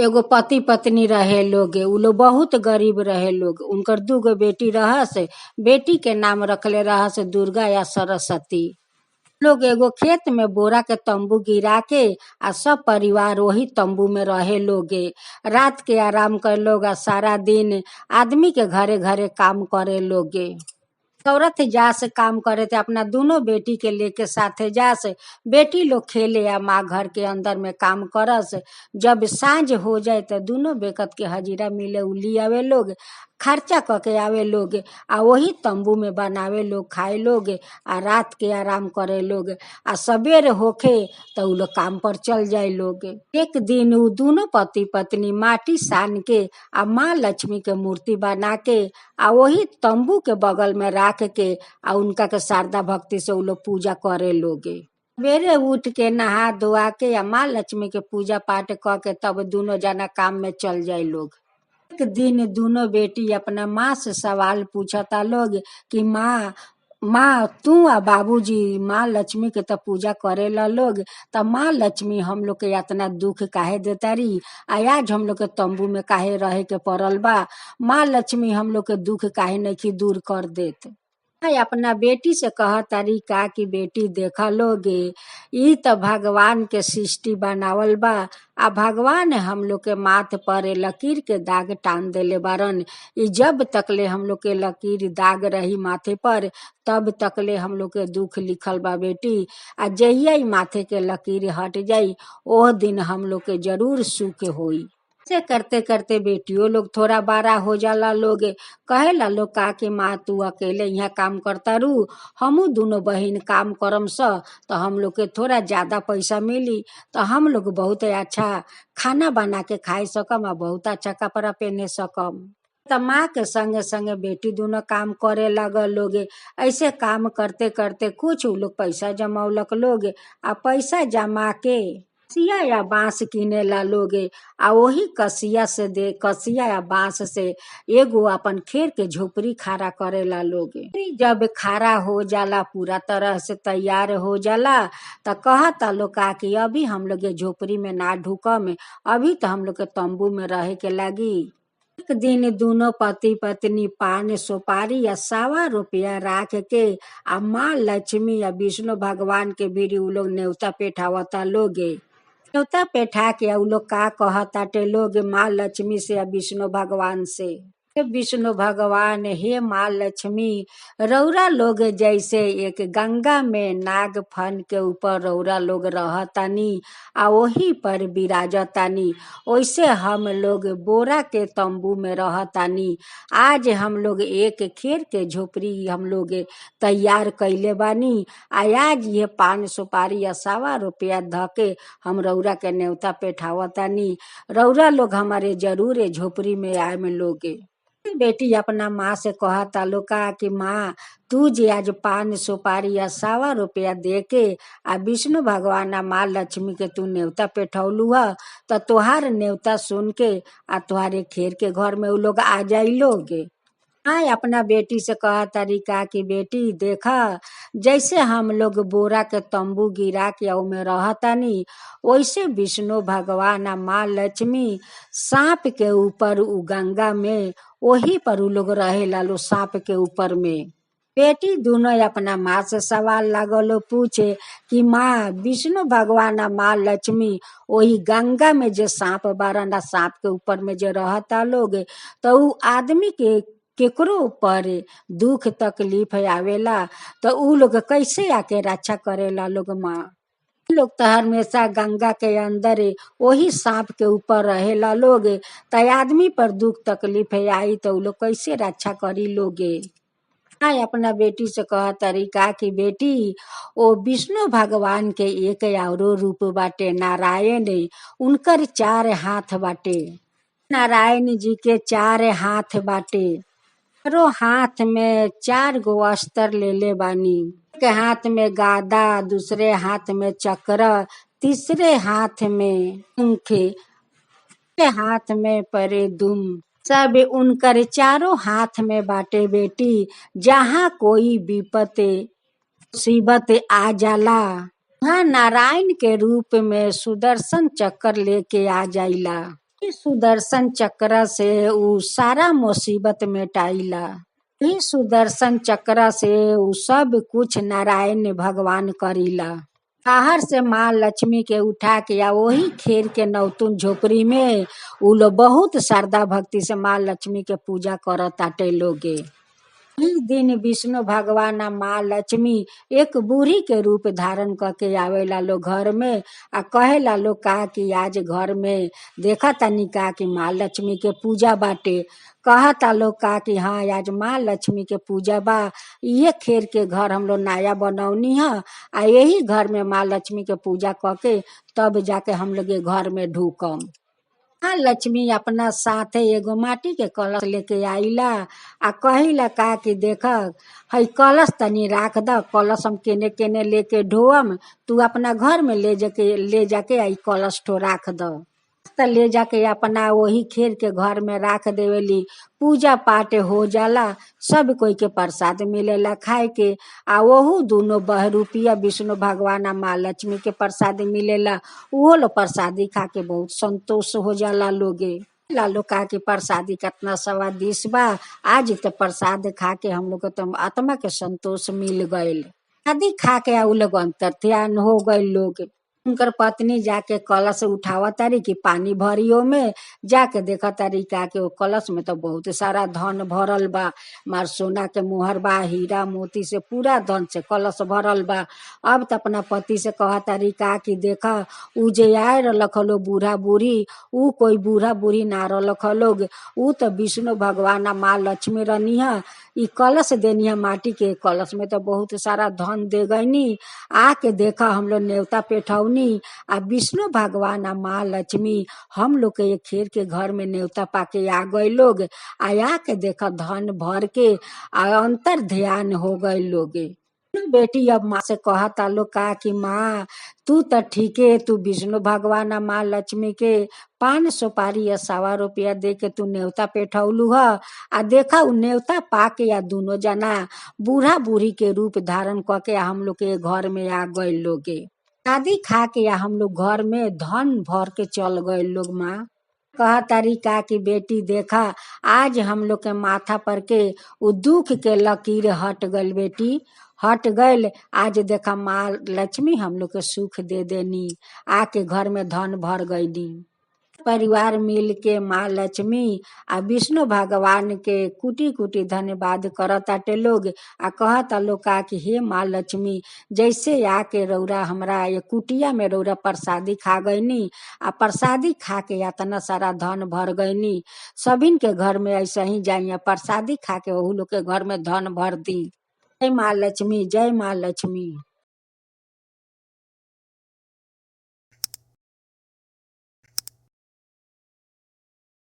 एगो पति पत्नी रहे लोग, उ लोग बहुत गरीब रहे लोग। उनकर 2 गो बेटी रहस। बेटी के नाम रखले रहस दुर्गा या सरस्वती। लोग एगो खेत में बोरा के तंबू गिरा के आ सब परिवार वही तंबू में रहे लोगे। रात के आराम कर लोग आ सारा दिन आदमी के घरे घरे काम करे लोगे। औरत जा से काम करे थे, अपना दोनों बेटी के लेके साथे जा से। बेटी लोग खेले या माँ घर के अंदर में काम करस। जब सांझ हो जाए तो दोनों बेकत के हजीरा मिले उली आवे लोग, खर्चा करके आवे लोग आ वही तंबू में बनावे लोग, खाए लोग आ रात के आराम करे लोग। आ सवेर होखे तो उ लोग काम पर चल जाए लोग। एक दिन उ दोनों पति पत्नी माटी सान के आ माँ लक्ष्मी के मूर्ति बना के आ वही तंबू के बगल में राख के आ उनका के शारदा भक्ति से उ लोग पूजा करे लोगे। सवेरे उठ के नहा धोआ के आ माँ लक्ष्मी के पूजा पाठ क के तब दोनों जना काम में चल जाए लोग। एक दिन दोनों बेटी अपना माँ से सवाल पूछता लोग कि माँ तू आ बाबूजी माँ लक्ष्मी के तो पूजा करेला लोग, त माँ लक्ष्मी हम लोग के इतना दुख काहे देता रही, आज हम लोग के तंबू में काहे रहे के पड़ल बा, माँ लक्ष्मी हम लोग के दुख काहे नहीं दूर कर देत। अपना बेटी से कहतारी का कि बेटी देखा लोगे ई तो भगवान के सृष्टि बनावल बा आ भगवान हम लोग के माथ पर लकीर के दाग टान देले बारन। ई जब तकले हम लोग के लकीर दाग रही माथे पर तब तकले हम लोग के दुख लिखल बा बेटी। आ जहिया ही माथे के लकीर हट जाई ओह दिन हम लोग के जरूर सुख होई। से करते करते बेटियों लोग थोड़ा बड़ा हो जाला लोग। कहेला लोग का कि माँ तू अकेले यहाँ काम करता रू, हमू दोनों बहन काम करम स तो हम लोग के थोड़ा ज्यादा पैसा मिली तो हम लोग बहुत अच्छा खाना बना के खाए सकम आ बहुत अच्छा कपड़ा पहने सकम। तो माँ के संगे संगे बेटी दोनों काम करे लगल लोग। ऐसे काम करते करते कुछ उ लोग पैसा जमौलक लोग आ पैसा जमा के कसिया या बांस किने ला लोग आ वही कसिया या बांस से एगो अपन खेर के झोपड़ी खड़ा करे ला लोग। जब खड़ा हो जाला पूरा तरह से तैयार हो जाला तो कहता लोग का कि अभी हम लोग के झोपड़ी में ना ढुकम, अभी तो हम लोग के तंबू में रहे के लगी। एक दिन दोनों पति पत्नी पान सुपारी या 1.25 रुपया राख के आ माँ लक्ष्मी या विष्णु भगवान के भी उ लोग न्योता पेठावता लोगे। न्योता पेठा के उ लोग का कहताटे लोग माँ लक्ष्मी से या विष्णु भगवान से, हे विष्णु भगवान हे माँ लक्ष्मी, रौरा लोग जैसे एक गंगा में नाग फन के ऊपर रौरा लोग रहतानी आ वही पर विराजतानी, वैसे हम लोग बोरा के तंबू में रहतानी। आज हम लोग एक खेर के झोपड़ी हम लोग तैयार कैले बानी आ आज ये पान सुपारी या 1.25 रुपया धके हम रौरा के न्योता पेठावतानी। रौरा लोग हमारे जरूर झोपड़ी में आए में लोगे। बेटी अपना माँ से कहता लोग का कि माँ तू जे आज पान सुपारी या 1.25 रुपया दे के आ विष्णु भगवान आ माँ लक्ष्मी के तू न्योता पेठौलू ह तो तुहार न्योता सुन के आ तुहारे खेर के घर में उ लोग आ जाई लोगे। अपना बेटी से कहा तरीका कि बेटी देखा जैसे हम लोग बोरा के तंबू गिरा के में रहतानी वैसे विष्णु भगवान आ माँ लक्ष्मी सांप के ऊपर उ गंगा में वही पर उ लोग रहे लालो सांप के ऊपर में। बेटी दोनों अपना माँ से सवाल लागलो पूछे कि माँ विष्णु भगवान आ माँ लक्ष्मी वही गंगा में जो सांप बारन सांप के ऊपर में जो रहता लोग तो उ आदमी के केकरो ऊपर दुख तकलीफ आवेला तो उ लोग कैसे आके रक्षा करेला लोग। माँ लोग तो हमेशा गंगा के अंदर वही सांप के ऊपर रहेला लोग तो आदमी पर दुख तकलीफ आई तो उ लोग कैसे रक्षा करी लोगे। अपना बेटी से कह तरीका कि बेटी ओ विष्णु भगवान के एक औरो रूप बाटे नारायण, उनकर 4 हाथ बाटे। नारायण जी के 4 हाथ बाटे, चारों हाथ में 4 गो अस्त्र ले ले बानी। एक हाथ में गादा, दूसरे हाथ में चक्र, तीसरे हाथ में पंख, हाथ में परे दुम, सब उनकर 4 हाथ में बाटे बेटी। जहाँ कोई विपत मुसीबत आ जाला वहाँ नारायण के रूप में सुदर्शन चक्र लेके आ जाइला। ई सुदर्शन चक्र से ऊ सारा मुसीबत मिटाइला। ई सुदर्शन चक्र से ऊ सब कुछ नारायण भगवान करीला। बाहर से माँ लक्ष्मी के उठा के या वही खेर के नौतुन झोपड़ी में उ लोग बहुत श्रद्धा भक्ति से माँ लक्ष्मी के पूजा करताटे लोगे। ई दिन विष्णु भगवान आ माँ लक्ष्मी एक बूढ़ी के रूप धारण करके आवेला लोग घर में आ कहेला लोग का कि आज घर में देखा तनी का कि माँ लक्ष्मी के पूजा बाटे। कहता लोग का कि हाँ आज माँ लक्ष्मी के पूजा बा। ये खेर के घर हम लोग नया बनौनी है आ यही घर में माँ लक्ष्मी के पूजा करके तब जाके हम लोग ये घर में ढूकम। माँ लक्ष्मी अपना साथे एगो माटी के कलश लेके आइला आ कहिला का कि देख हई कलश तनी राख द, कलश हम केने केने लेके ढोअम, तू अपना घर में ले जाके आई कलश ठो राख द। त ले जाके अपना वही खेर के घर में राख देवेली। पूजा पाठ हो जाला, सब कोई के प्रसाद मिलेला खाए के आ वहू दोनों बहरूपिया विष्णु भगवान आ माँ लक्ष्मी के प्रसाद मिलेला। वो लोग प्रसादी खा के बहुत संतोष हो जाला लोगे। लालो का के प्रसादी कितना स्वादिष्ट बा, आज तो प्रसाद खा के हम लोग को तो आत्मा के संतोष मिल गईल। आदि खा के उ लोग अंतर ध्यान हो गए लोग। उनकर पत्नी जाके कलश उठावा तारी कि पानी भरियो में जाके देखा तारी का के वो कलश में तो बहुत सारा धन भरल बा। मार सोना के मोहर बा, हीरा मोती से पूरा धन से कलश भरल बा। अब तो अपना पति से कहा तारी का कि देखा उ जे आए रख लो बूढ़ा बूढ़ी, उ कोई बूढ़ा बूढ़ी ना रख लोग, उ तो विष्णु भगवान आ माँ लक्ष्मी रहनी है। ई कलश देनी है माटी के, कलश में तो बहुत सारा धन दे गईनी। आके देखा हम लोग न्योता पेठौनी आ विष्णु भगवान आ माँ लक्ष्मी हम लोग के खेर के घर में न्योता पाके आ गए लोग। आया के देखा धन भर के आ अंतर ध्यान हो गए लोगे। बेटी अब माँ से कहता लोग का कि माँ तू तो ठीके, तू विष्णु भगवान आ माँ लक्ष्मी के 5 सुपारी या ₹1.25 दे के तू न्योता पेठौलू ह आ देखा उ न्योता पाके या दोनों जना बूढ़ा बूढ़ी के रूप धारण करके हम लोग के घर में आ गए लोगे। शादी खा के या हम लोग घर में धन भर के चल गए लोग। माँ कहा तारी का कि बेटी देखा आज हम लोग के माथा पर के उ दुख के लकीर हट गल, बेटी हट गल। आज देखा माँ लक्ष्मी हम लोग के सुख दे देनी, आके घर में धन भर गईनी। परिवार मिल के माँ लक्ष्मी आ विष्णु भगवान के कुटी कुटी धन्यवाद करताटे लोग आ कहता लोग का कि हे माँ लक्ष्मी जैसे आके रौरा हमरा ये कुटिया में रौरा प्रसादी खा गईनी आ प्रसादी खा के इतना सारा धन भर गईनी, सभिन के घर में ऐसा ही जाइए प्रसादी खा के वहू लोग के घर में धन भर दी। जय माँ लक्ष्मी, जय माँ लक्ष्मी।